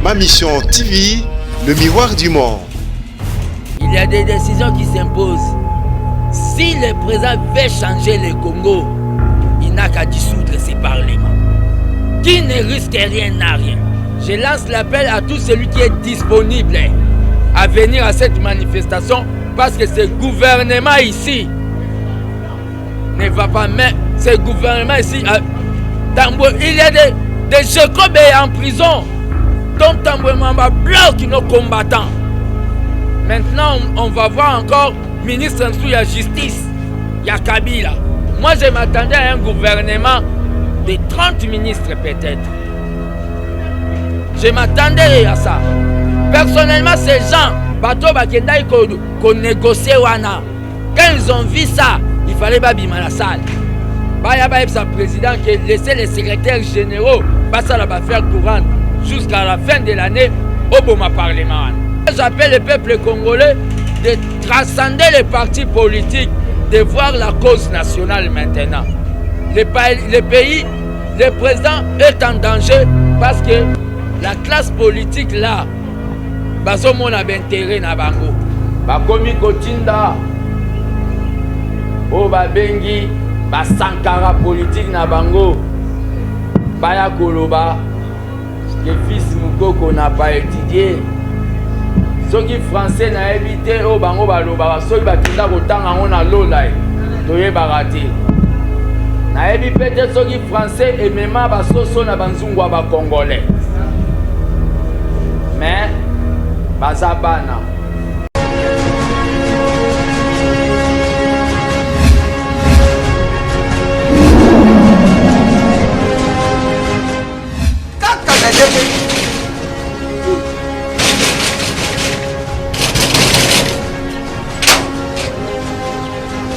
Ma Mission TV, le miroir du monde. Il y a des décisions qui s'imposent. Si le président veut changer le Congo, il n'a qu'à dissoudre ses parlements. Qui ne risque rien n'a rien. Je lance l'appel à tout celui qui est disponible à venir à cette manifestation parce que ce gouvernement ici ne va pas mettre ce gouvernement ici. Il y a des Jacob en prison dont Tamboué Mwamba bloque nos combattants. Maintenant, on va voir encore ministre de la Justice, Kabila. Moi, je m'attendais à un gouvernement de 30 ministres peut-être. Je m'attendais à ça. Personnellement, ces gens, bateau bakendai qu'on négociait wana. Quand ils ont vu ça, il fallait pas bima la salle. Baya sa président qui laissait les secrétaires généraux passer à la faire courante jusqu'à la fin de l'année au Boma Parlement. J'appelle le peuple congolais de transcender les partis politiques, de voir la cause nationale maintenant. Le pays, le président est en danger parce que la classe politique là, bazomon a intérêt na bango. Bakomi kotinda, o babengi, basankara politique na bango, baya koloba, que fils Moukoko n'a pas étudié. Ceux qui français n'a évité au bango baloba, ceux qui batinda kotanga on a lolai, toye barati. Na évité peut-être ceux qui français et même basoso na banzungwa ba congolais. Mais bazabana.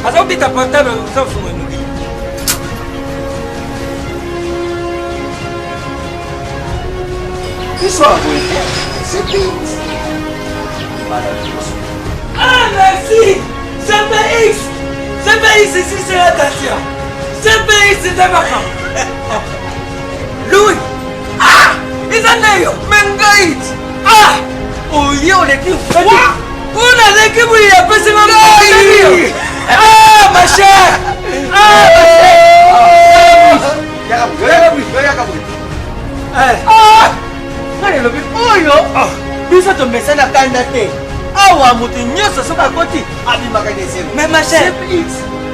Asa ubita portable usafunga nuki. Isso Ah merci! CPX! CPX ici c'est la station. CPX c'est vacances. Louis! Ah! Isaneyo! Mengait! Ah! Oh yo l'équipe! Quoi? On a l'équipe où il y a pas ce moment. Ah ma chère! Ah ma chère! biso tomesana kanda te awa moto nyonso soki akoti abimaka desert. Mais ma chère,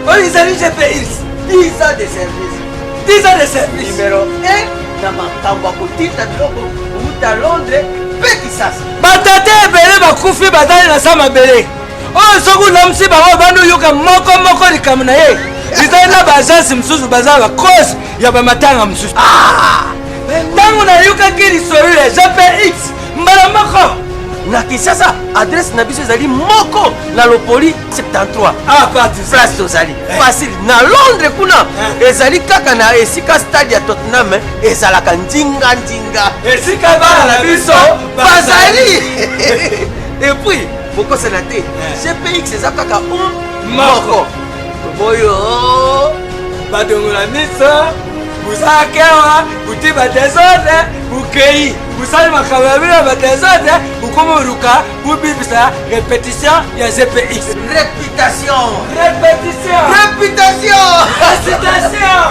oyo ezali GPX 10 ans de service. 10 ans de service. Numéro 1 na makambo ya kotinda biloko outa Londres mpe Kisasa. Batate ebele bakufi bazali na sa mabele oyo soki olamusi bango bandi oyoka moko likambo na ye bizali na baagence mosusu bazala bacrosse ya bamatanga mosusu. Ntango nayokaki lisolo ya GPX mbala moko na Kisasa adresse na biso ezali moko na Lopoli 73. Ah parti place tozali facile na Londres kuna ezali kaka na esika stade ya Tottenham ezalaka ndinga esika bana na biso bazali et puis bokosana te GPX eza kaka moko boyo badongola miso busakewa buti badesordre bukei busali makambo ya bino badesordre bukomoruka bubibisa répétition ya GPX. Réputation.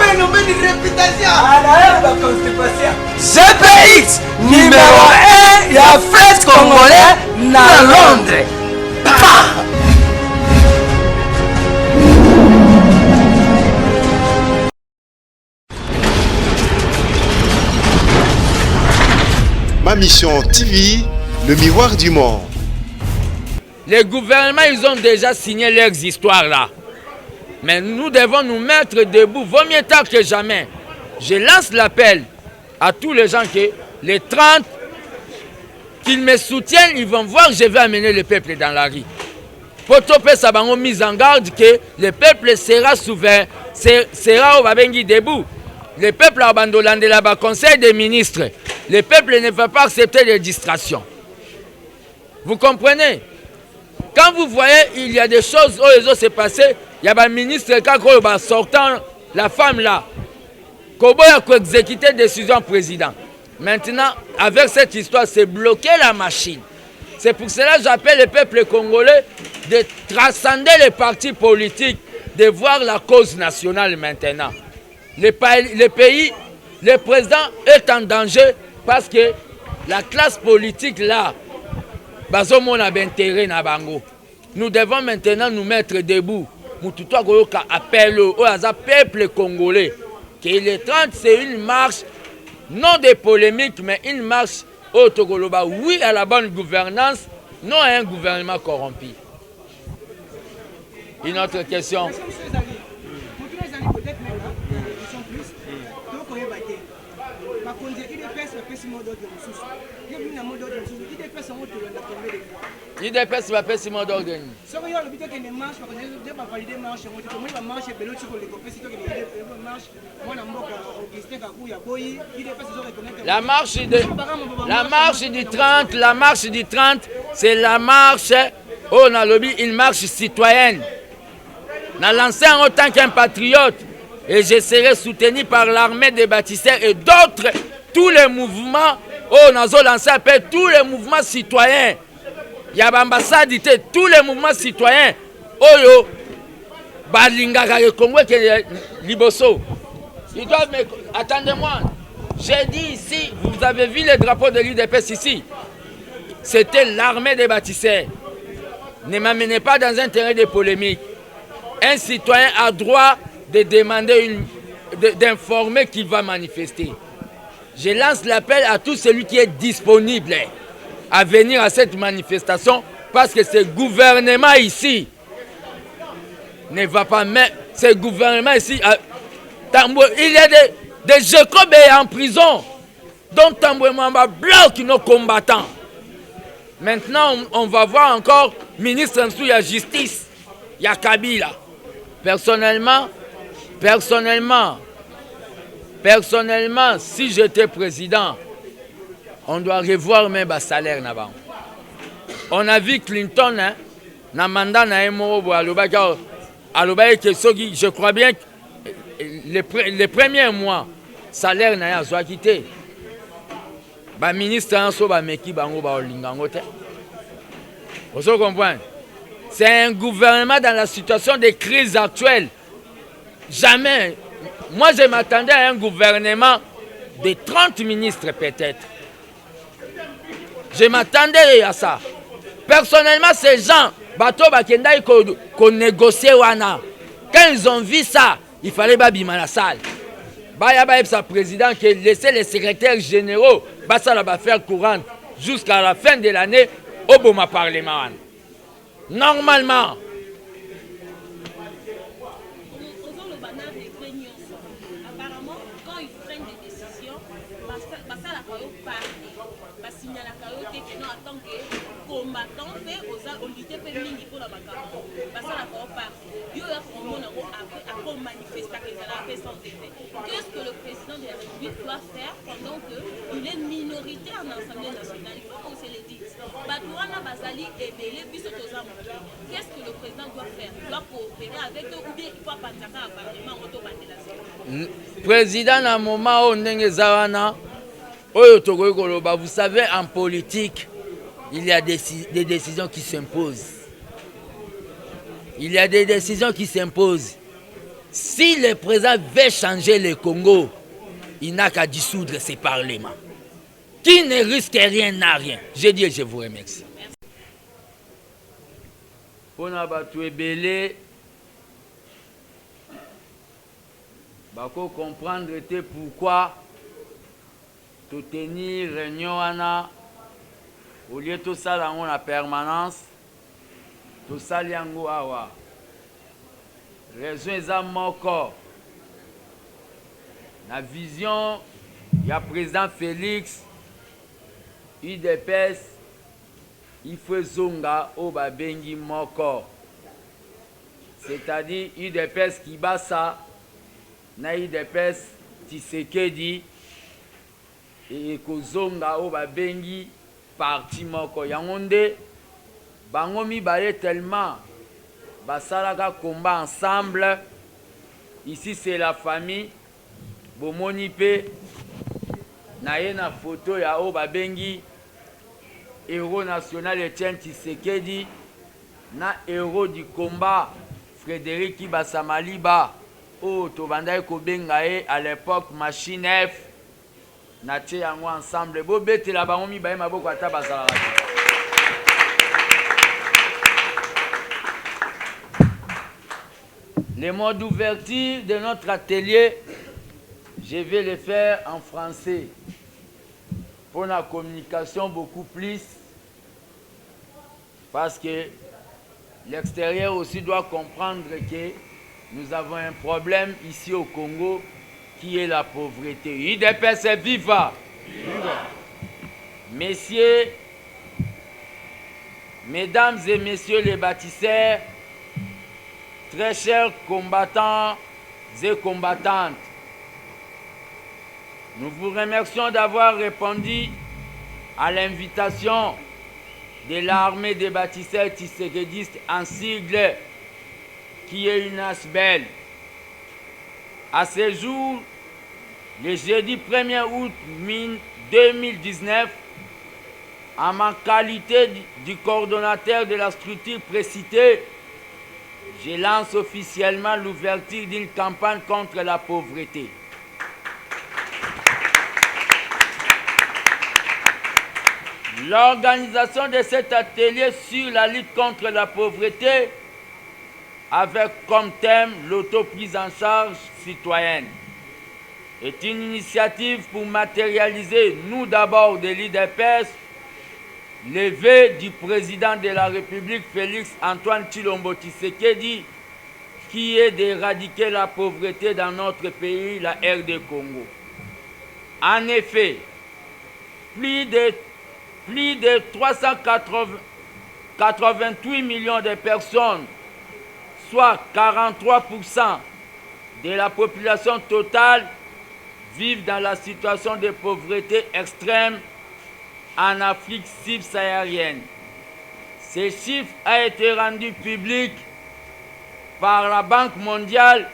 Phénomène de réputation. GPX numéro 1 ya fête congolais na Londres. Ma Mission TV, le miroir du monde. Les gouvernements, ils ont déjà signé leurs histoires là. Mais nous devons nous mettre debout, vaut mieux tard que jamais. Je lance l'appel à tous les gens que les 30, qu'ils me soutiennent, ils vont voir, je vais amener le peuple dans la rue. Pour topper ça, on mise en garde que le peuple sera souverain, sera au Babengi debout. Le peuple a abandonné là-bas, conseil des ministres. Le peuple ne va pas accepter les distractions. Vous comprenez? Quand vous voyez, il y a des choses où se passées, il y a un ministre qui sortant la femme là, Kobo a exécuté décision président. Maintenant, avec cette histoire, c'est bloquer la machine. C'est pour cela que j'appelle le peuple congolais de transcender les partis politiques, de voir la cause nationale maintenant. Le pays, le président est en danger parce que la classe politique là, nous devons maintenant nous mettre debout. Appelle au peuple congolais que le 30 c'est une marche, non de polémique, mais une marche au Togoloba. Oui à la bonne gouvernance, non à un gouvernement corrompu. Une autre question. IDPS va faire Simon d'ordre. La marche du 30, c'est la marche, on a lobby, une marche citoyenne. N'a lancé en tant qu'un patriote et je serai soutenu par l'armée des bâtisseurs et d'autres, tous les mouvements, on a lancé appel tous les mouvements citoyens. Il y a l'ambassade, tous les mouvements citoyens. Oyo, Balingaka, le Congo, Liboso. Ils doivent me... Attendez-moi. J'ai dit ici, vous avez vu les drapeaux de l'IDPS ici. C'était l'armée des bâtisseurs. Ne m'amenez pas dans un terrain de polémique. Un citoyen a droit de demander, d'informer qu'il va manifester. Je lance l'appel à tout celui qui est disponible à venir à cette manifestation parce que ce gouvernement ici ne va pas mettre ce gouvernement ici. Il y a des Jacob en prison dont Tamboué Mwamba bloque nos combattants. Maintenant, on va voir encore ministre de la Justice, il y a Kabila. Personnellement, si j'étais président, on doit revoir même le salaire. On a vu Clinton, dans mandat, je crois bien que les premiers mois, salaire n'a pas quitté. Le ministre vous comprenez? C'est un gouvernement dans la situation de crise actuelle. Jamais. Moi, je m'attendais à un gouvernement de 30 ministres peut-être. Je m'attendais à ça. Personnellement, ces gens, qu'on négociait, quand ils ont vu ça, il fallait bâbima la salle. Sa président qui laissait les secrétaires généraux faire courante jusqu'à la fin de l'année au Boma Parlement. Normalement. Apparemment, quand ils prennent des décisions, ça la non, en tant que combattant, on luttait pour mingi pour la bagarre. Ça la qu'est-ce que le président de la République doit faire pendant qu'il est minorité en Assemblée nationale? Il faut qu'on se le dise. Qu'est-ce que le président doit faire? Il doit coopérer avec eux ou bien il faut partir à Parlement auto-bandélation? Président, à un moment où vous savez, en politique, il y a des décisions qui s'imposent. Il y a des décisions qui s'imposent. Si le président veut changer le Congo, il n'a qu'à dissoudre ses parlements. Qui ne risque rien n'a rien. Je dis, je vous remercie. Pour nous comprendre pourquoi tout tenir réunion au lieu de tout ça dans la permanence, tout ça liango awa. Raison est à mon corps. La vision, il y a président Félix, IDPS, il faut zonga au babengi mon corps. C'est-à-dire IDPS qui bat ça, na IDPS Tshisekedi, et kozonga au babengi parti moko yangonde bango mibale tellement basalaka combat ensemble. Ici c'est la famille bomoni pe na ye na photo ya oyo babengi héros national Etienne Tshisekedi na héros du combat Frédéric Kibasa Maliba oyo tobandaki kobenga ye à l'époque Machine F na tie yango ensemble bobetela bango mibale maboko ata bazalaka te. Les mots d'ouverture de notre atelier, je vais les faire en français pour la communication beaucoup plus, parce que l'extérieur aussi doit comprendre que nous avons un problème ici au Congo qui est la pauvreté. UDPS viva! Messieurs, mesdames et messieurs les bâtisseurs, très chers combattants et combattantes, nous vous remercions d'avoir répondu à l'invitation de l'armée des bâtisseurs tshisekidistes en sigle qui est une ASBEL. À ce jour, le jeudi 1er août 2019, en ma qualité du coordonnateur de la structure précitée, je lance officiellement l'ouverture d'une campagne contre la pauvreté. L'organisation de cet atelier sur la lutte contre la pauvreté avec comme thème l'autoprise en charge citoyenne est une initiative pour matérialiser, nous d'abord de l'UDPS, le vœu du président de la République Félix Antoine Tshilombo Tshisekedi qui est d'éradiquer la pauvreté dans notre pays, la RD Congo. En effet, plus de 388 millions de personnes, soit 43% de la population totale, vivent dans la situation de pauvreté extrême en Afrique subsaharienne. Ce chiffre a été rendu public par la Banque mondiale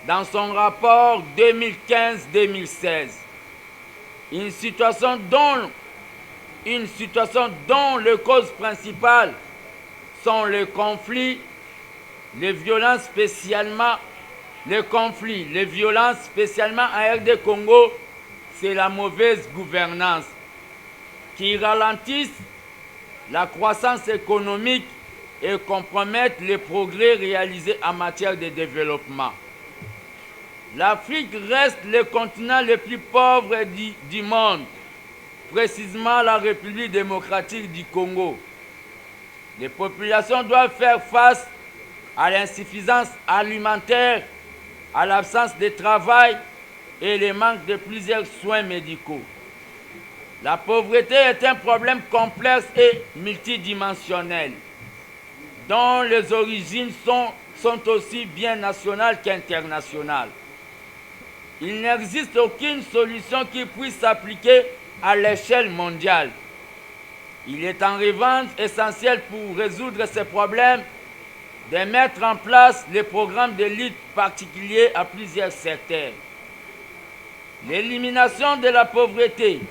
dans son rapport 2015-2016. Une situation dont les causes principales sont les conflits, les violences spécialement en RD Congo, c'est la mauvaise gouvernance qui ralentissent la croissance économique et compromettent les progrès réalisés en matière de développement. L'Afrique reste le continent le plus pauvre du monde, précisément la République démocratique du Congo. Les populations doivent faire face à l'insuffisance alimentaire, à l'absence de travail et le manque de plusieurs soins médicaux. La pauvreté est un problème complexe et multidimensionnel, dont les origines sont aussi bien nationales qu'internationales. Il n'existe aucune solution qui puisse s'appliquer à l'échelle mondiale. Il est en revanche essentiel pour résoudre ces problèmes de mettre en place les programmes de lutte particuliers à plusieurs secteurs. L'élimination de la pauvreté,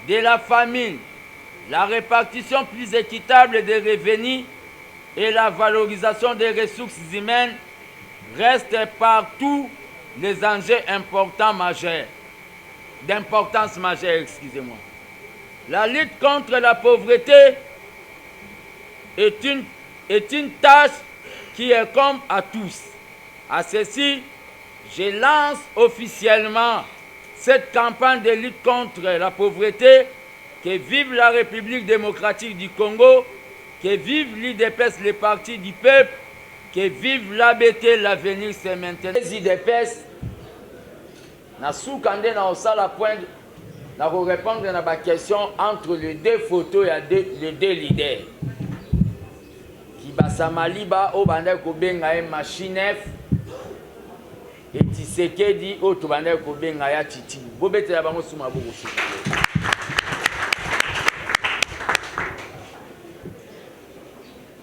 de la famine, la répartition plus équitable des revenus et la valorisation des ressources humaines restent partout les enjeux d'importance majeure. La lutte contre la pauvreté est une tâche qui incombe à tous. À ceci, je lance officiellement cette campagne de lutte contre la pauvreté. Que vive la République démocratique du Congo, que vive l'UDPS, le parti du peuple, que vive l'ABT, l'avenir c'est maintenant. Les UDPS, na soukande na osala point, na répondre à la question entre les deux photos et les deux leaders. Kibasa Maliba, Obanda Kobenga et Machine F, et Tshisekedi, Otobanda Kobenga ya Titi. Bobete la bango souma boko.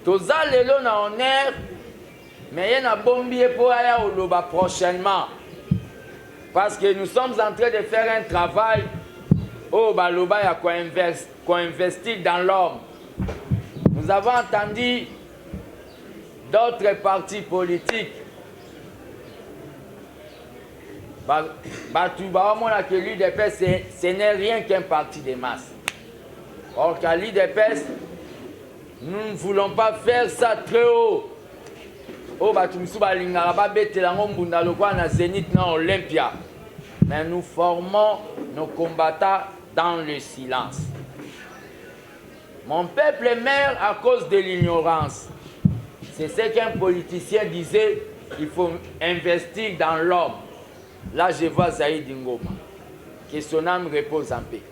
Toza lelo na honneur, mais il y a bombi pour aller au Loba prochainement. Parce que nous sommes en train de faire un travail Oh, Baloba, il y a qu'on investit dans l'homme. Nous avons entendu d'autres partis politiques. Que l'UDPS, ce n'est rien qu'un parti de masse. Or, qu'à l'UDPS, nous ne voulons pas faire ça très haut. Oh, Zénith, non, Olympia. Mais nous formons nos combattants dans le silence. Mon peuple meurt à cause de l'ignorance. C'est ce qu'un politicien disait, il faut investir dans l'homme. Là, je vois Zaïd Ngoma, que son âme repose en paix.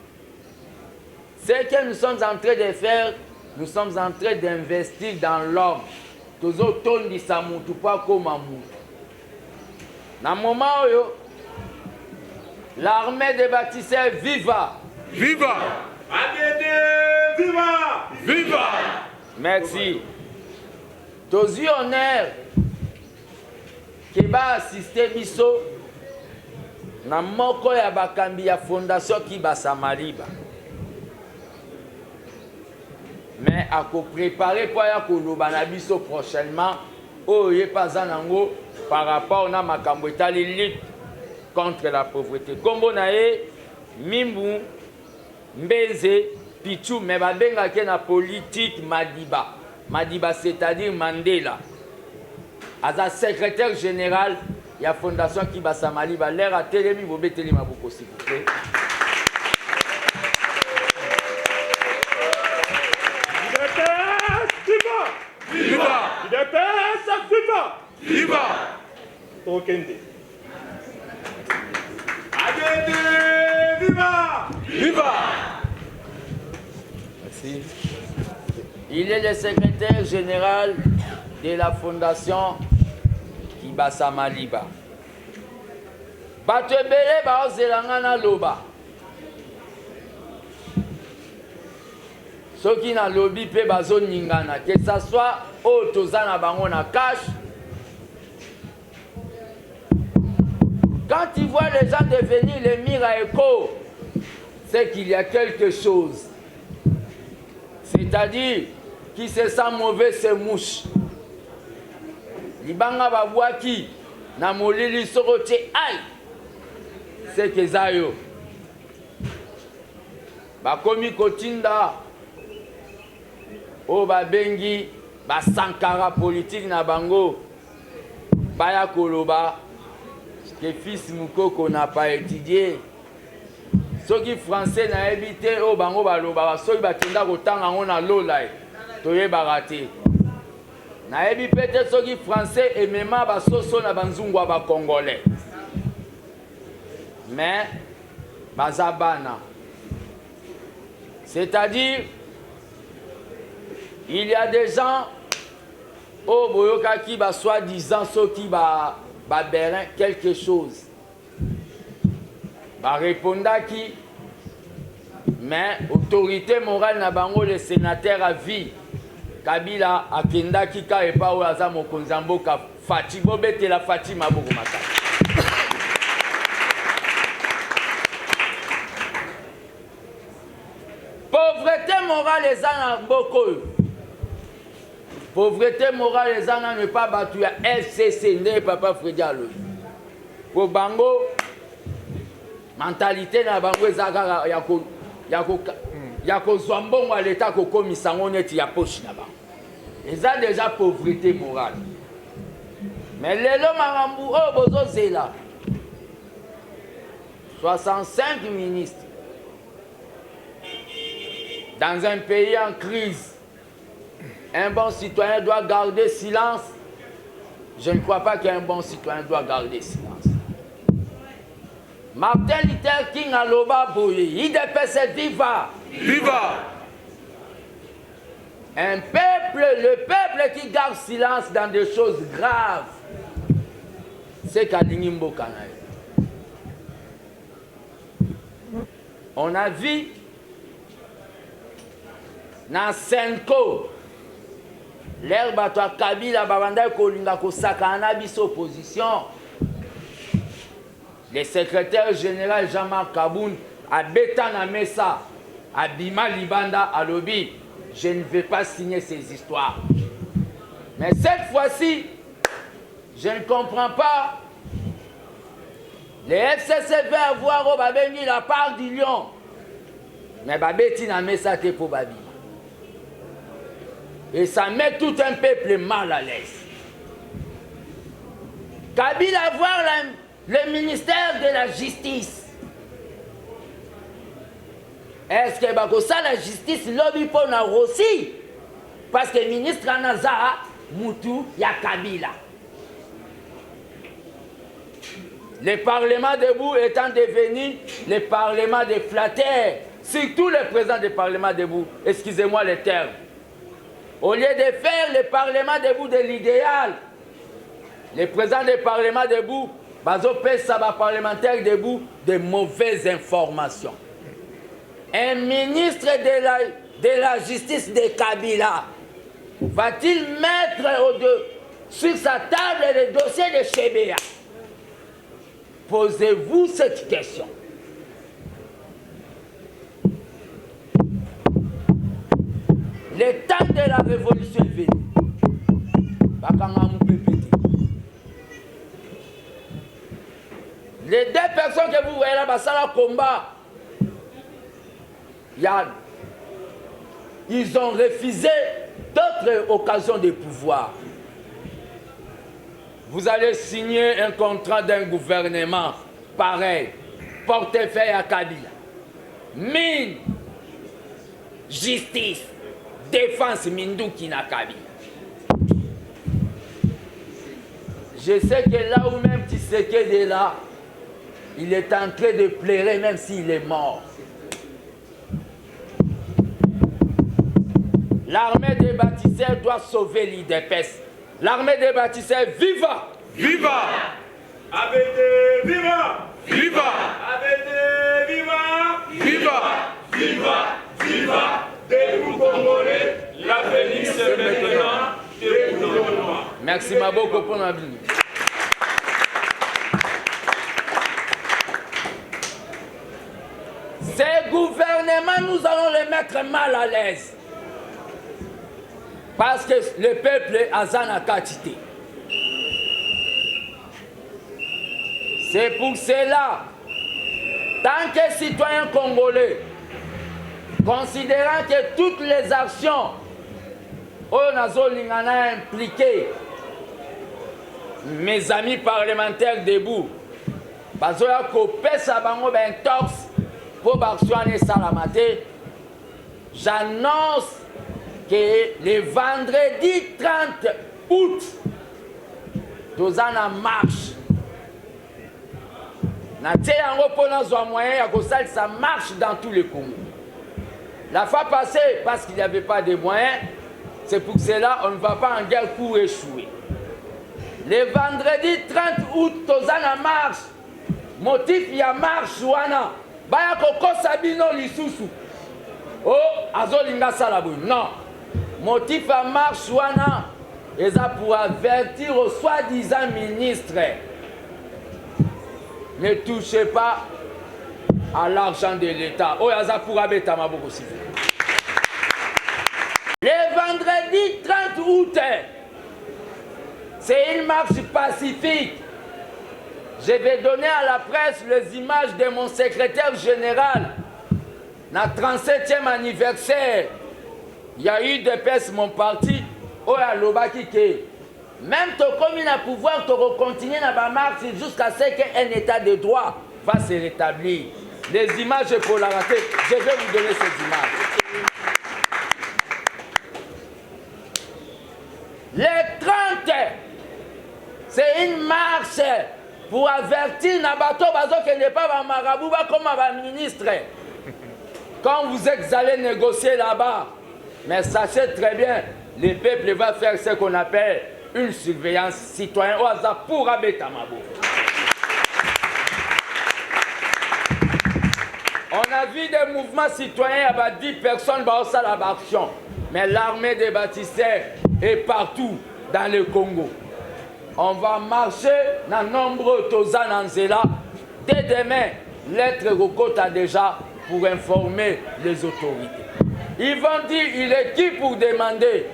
Ce que nous sommes en train de faire, nous sommes en train d'investir dans l'homme. Tous autour de sa moutou, pas comme un moutou. Dans le moment où l'armée des bâtisseurs viva. Viva! Viva! Viva! Merci. Tous honneur qui va assister biso na moko ya bakambi ya fondation qui va Samariba. Mais à préparer pour ya koloba na biso prochainement oye pas nango par rapport na makambo etali lutte contre la pauvreté. Kombo na ye Mimbu Mbeze Pichu mais babenga ke na politique Madiba. Madiba c'est-à-dire Mandela. Aza secrétaire général de la fondation Kibasa Maliba. L'air à Télémi, vous mettez les mabouko s'il vous plaît. Viva! Viva! Viva! Tokende. Viva! Viva! Merci. Il est le secrétaire général de la fondation Kibasa Maliba. Batebele ba ozelangana loba. Soki na lobby pe bazo ningana, que ça soit Otozana bango na cash. Quand tu vois les gens devenir les miraéco, c'est qu'il y a quelque chose. C'est-à-dire qui se sent mauvais se mouche. Libanga babwaki na molili soroche aïe. C'est que zayo. Bakomi kotinda. O babengi ba sankara politique na bango. Baya koloba que fils Moukoko n'a pas étudié. Ceux qui français n'a évité au bango baloba, ceux qui bakenda kotanga ngona lola toye barate. Na ebi peut-être ceux qui français et même ba soso na banzungwa ba congolais. Mais bazabana. C'est-à-dire il y a des gens au boyoka qui ba soi-disant ceux qui ba bérin quelque chose. Ba réponda qui mais autorité morale na bango le sénateur à vie Kabila akenda kika epa o aza mokonzi mboka Fati bobete la Fatima boko makala. Pauvreté morale les ana mboko. Pauvreté morale les ana ne pas battu à FCC ne papa Freddy Alo. Pour bango mentalité na bango ezaka yako zwambongo à l'état koko misango neti ya poche na bango. Ils ont déjà pauvreté morale. Mais lelo marambu oh bozo zela 65 ministres dans un pays en crise. Un bon citoyen doit garder silence. Je ne crois pas qu'un bon citoyen doit garder silence. Martin Luther King a loba boye. IDPS viva. Viva! Un peuple, le peuple qui garde silence dans des choses graves, c'est Kalingimbo Kanaï. On a vu dans Senko, l'herbe à toi Kabila Babanda Kolinga Kosaka Anabis opposition. Le secrétaire général Jean-Marc Kaboun abeta na mesa, abima libanda alobi, je ne vais pas signer ces histoires. Mais cette fois-ci, je ne comprends pas. Les FCC veulent avoir au babeni la part du lion. Mais babeti na mesa te pour babi. Et ça met tout un peuple mal à l'aise. Kabila voir le ministère de la justice. Est-ce que ça la justice lobby pour na aussi? Parce que le ministre Anaza Moutou ya Kabila. Le Parlement debout étant devenu le Parlement des flatteurs, surtout le président du Parlement debout, excusez-moi le terme. Au lieu de faire le Parlement debout de l'idéal, le président du Parlement debout, Bazo Pesa parlementaire debout de mauvaises informations. Un ministre de la justice de Kabila va-t-il mettre sur sa table le dossier de Chebea? Posez-vous cette question. Le temps de la révolution est venu. Les deux personnes que vous voyez là, ça le combat. Ils ont refusé d'autres occasions de pouvoir. Vous allez signer un contrat d'un gouvernement pareil, portefeuille à Kabila, mine, justice, défense Mindouki na Kabila. Je sais que là où même Tshisekedi est là, il est en train de pleurer même s'il est mort. L'armée des bâtisseurs doit sauver l'IDPS. L'armée des bâtisseurs, viva! Viva! ABD, viva! Viva! ABD, viva! Viva! Viva! Viva! Debout Congolais, l'avenir c'est maintenant, debout Congolais. Merci Maboko pour ma vie. Ces gouvernements, nous allons les mettre mal à l'aise. Parce que le peuple est à Zanakatité. C'est pour cela, tant que citoyen congolais, considérant que toutes les actions Onazolingana impliquées, mes amis parlementaires debout, bazoya kopesa bango ben torse pour baksuane salamate, j'annonce que le vendredi 30 août, nous en marche. Ça marche dans tous les Congo. La fois passée, parce qu'il n'y avait pas de moyens, c'est pour cela qu'on ne va pas en guerre pour échouer. Le vendredi 30 août, nous en marche. Motif, il y a marche. Baya koko sabino lisusu. Oh, azolinga salabou. Non. Motif à marche wana, et ça pour avertir aux soi-disant ministres. Ne touchez pas à l'argent de l'État. Oh, ça pour abattre ma beaucoup aussi. Le vendredi 30 août, c'est une marche pacifique. Je vais donner à la presse les images de mon secrétaire général. Notre 37e anniversaire. Il y a eu des personnes, mon parti, oh, à l'Obaki, même ton commune à pouvoir te continuer dans la marche jusqu'à ce qu'un état de droit va se rétablir. Les images pour la rater, je vais vous donner ces images. Les 30, c'est une marche pour avertir Nabato Bazo qui n'est pas un marabout comme un ministre. Quand vous êtes allé négocier là-bas, mais sachez très bien, le peuple va faire ce qu'on appelle une surveillance citoyenne au hasard pour Abetamabo. On a vu des mouvements citoyens avec 10 personnes dans la action. Mais l'armée des bâtisseurs est partout dans le Congo. On va marcher dans nombreux Tozananzela dès demain lettre Rokota déjà pour informer les autorités. Ils vont dire, il est qui pour demander?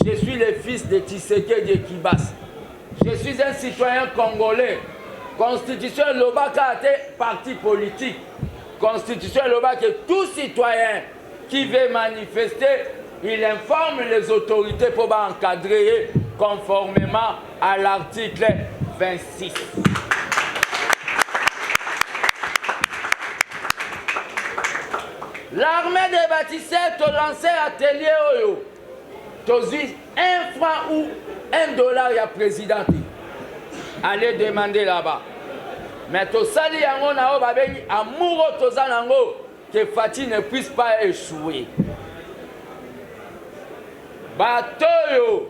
Je suis le fils de Tshisekedi de Kibas. Je suis un citoyen congolais. Constitution Lobaka est parti politique. Constitution Lobaka que tout citoyen qui veut manifester, il informe les autorités pour encadrer conformément à l'article 26. L'armée des bâtisseurs a lancé atelier Oyo. Tu as 1 franc ou 1 dollar à président. Allez demander là-bas. Mais tu sali yango na o babengi amouro toza nango que Fati ne puisse pas échouer. Batoyo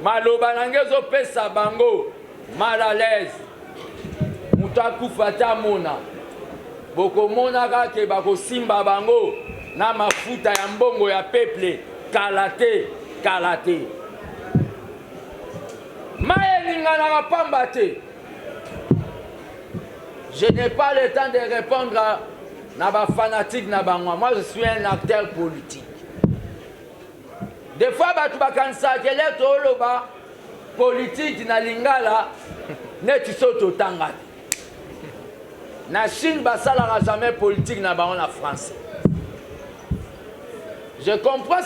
maloba nangezo pesa bango mal à l'aise. Mutaku fata mona. Boko mona ka ke bako simba bango na mafuta ya mbongo ya peuple kalate kalate. Je n'ai pas le temps de répondre à Naba fanatique Naba. Moi, je suis un acteur politique. Des fois, tu vas kansa que les politique na lingala ne tu sautes au tanga. Na Chine basala jamais politique na ba en France. Je comprends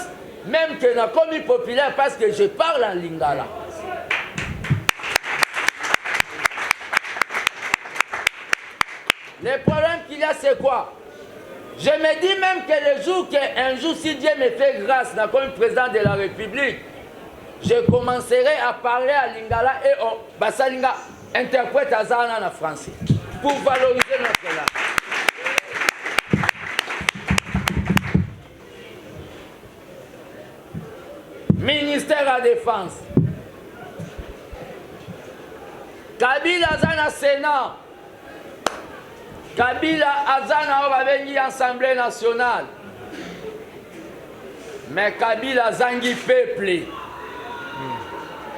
même que na commis populaire parce que je parle en lingala. Le problème qu'il y a, c'est quoi? Je me dis même que le jour qu'un jour, si Dieu me fait grâce, comme président de la République, je commencerai à parler à Lingala et Basalinga interprète à Zana en français pour valoriser notre langue. Ministère de la Défense. Kabila Zana Sénat. Kabila Azana Obabengi Assemblée nationale. Mais Kabila Zangi peuple.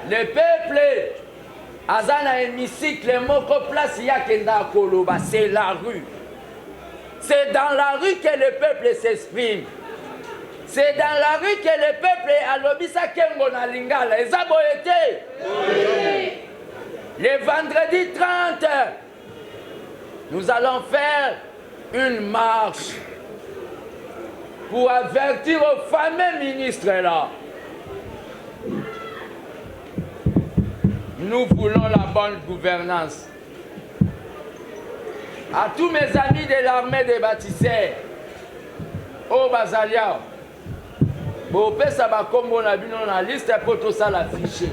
Le peuple Azana hémicycle Moko place Yakenda Koloba, c'est la rue. C'est dans la rue que le peuple s'exprime. C'est dans la rue que le peuple a l'obisa Kengo na Lingala. Et ça le vendredi 30. Nous allons faire une marche pour avertir aux fameux ministres là. Nous voulons la bonne gouvernance. À tous mes amis de l'armée des bâtisseurs, au Bazalia, Bopesa Bakombo na bino na liste pour tout ça l'afficher.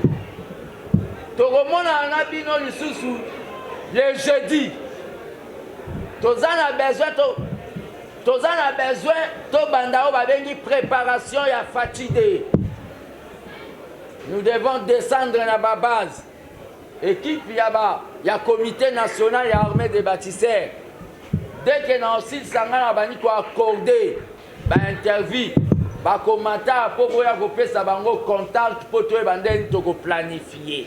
Toromona na bino lisusu le jeudi. Tous en a besoin, to bandao babengi préparation ya fatigué. Nous devons descendre dans la base. Équipe ya comité national ya armée des bâtisseurs. Dès que nous aussi sangana bani ko accorder ba interview, ba commentaire pour boya ko pesa bango contact pour to banden to ko planifier.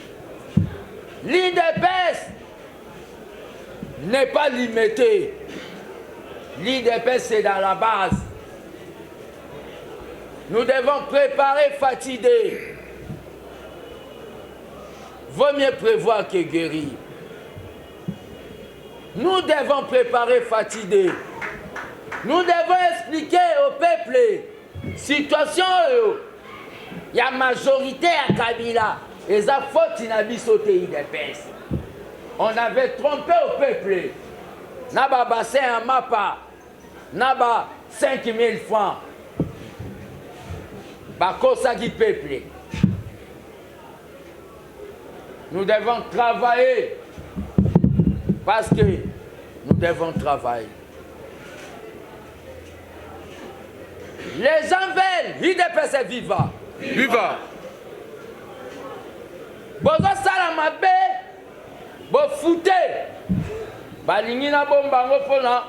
L'IDPS n'est pas limité. L'IDPS c'est dans la base. Nous devons préparer Fatidé. Vaut mieux prévoir que guérir. Nous devons préparer Fatidé. Nous devons expliquer au peuple situation. Il y a majorité à Kabila. Et ça faute inabisoté IDPS. On avait trompé au peuple. Naba bassin à Mapa. Naba 5 000 francs. Bakosa qui peuple. Nous devons travailler. Parce que nous devons travailler. Les gens veulent. IDPS est vivant. Viva! Bozo salamabe. Bo foute. Balingi na bombango pona.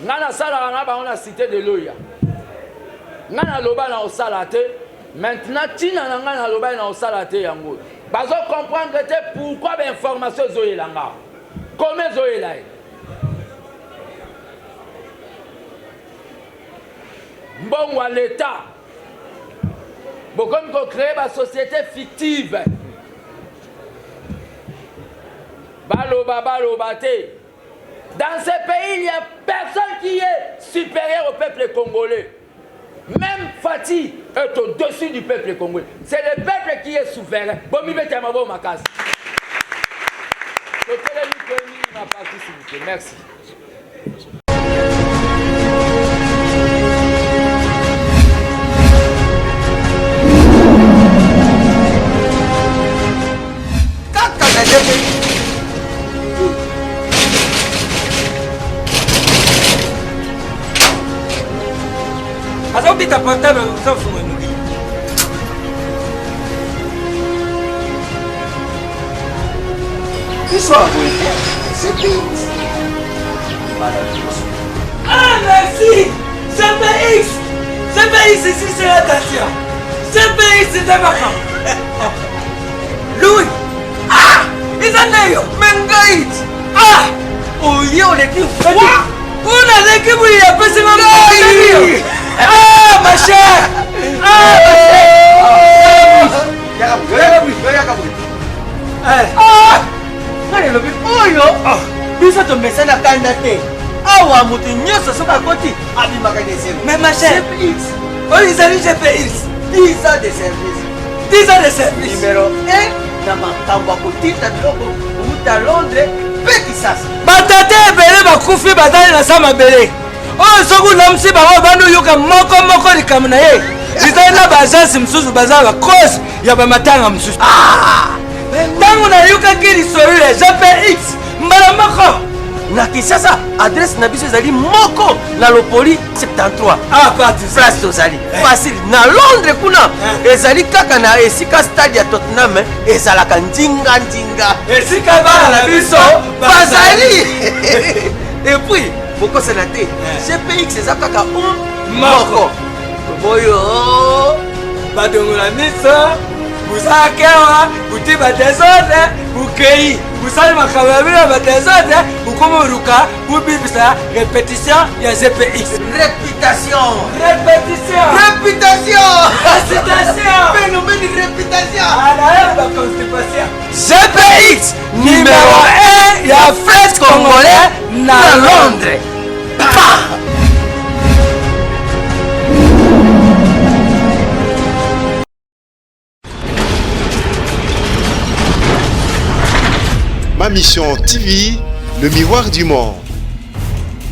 Ngana sala na ba on a cité de l'Oya. Ngana loba na osalate. Maintenant tina na ngana loba na osalate yango. Bazo comprendre pourquoi l'information zoyelanga. Comment zoyela. mbongo à l'État. Comme qu'on crée ma société fictive. Baloba te. Dans ce pays, il n'y a personne qui est supérieur au peuple congolais. Même Fati est au-dessus du peuple congolais. C'est le peuple qui est souverain. Bon, mi bete ma ma case. Merci. Asa ubita portable usafunga nuki. Isso c'est BX. Ah merci. CPX. CPX ici c'est la station. CPX c'est un vacan. Louis. Ah, Isaneyo. Mengait. Ah, Oyo l'équipe. on a l'équipe où il y a pas seulement Isaneyo. Ah ma chère. Ah ma chère. Ah, nani lobi oyo. Biso tomesana kanda te. Awa mutu nyonso soki akoti abimaka deseri. Mais ma chère. CPX. Oh Isani CPX. 10 ans de service. 10 ans de service. Numéro 1 na makambo ya kotinda biloko outa Londres mpe Kisasa. Batate ebele bakufi batali na sa mabele. Oyo soki olamusi bango bandi oyoka moko likambo na ye. Ezali na baagence mosusu baza bakose ya bamatanga mosusu. Ntango nayokaki lisolo ya GPX mbala moko Na Kisasa adresse na biso ezali moko na Lopoli 73. ah parti Place tozali facile na Londres kuna ezali kaka na esika stade ya Tottenham ezalaka ndinga esika bana na biso bazali et puis bokosana te GPX eza kaka moko boyo badongola miso buzalaki awa buti badesordre bukei busali makambo ya bino badesordre bukoma oluka bubibisa répétition ya GPX. réputation phénomène de réputation GPX numéro 1 ya fête congolais na Londres. Ma mission TV, le miroir du monde.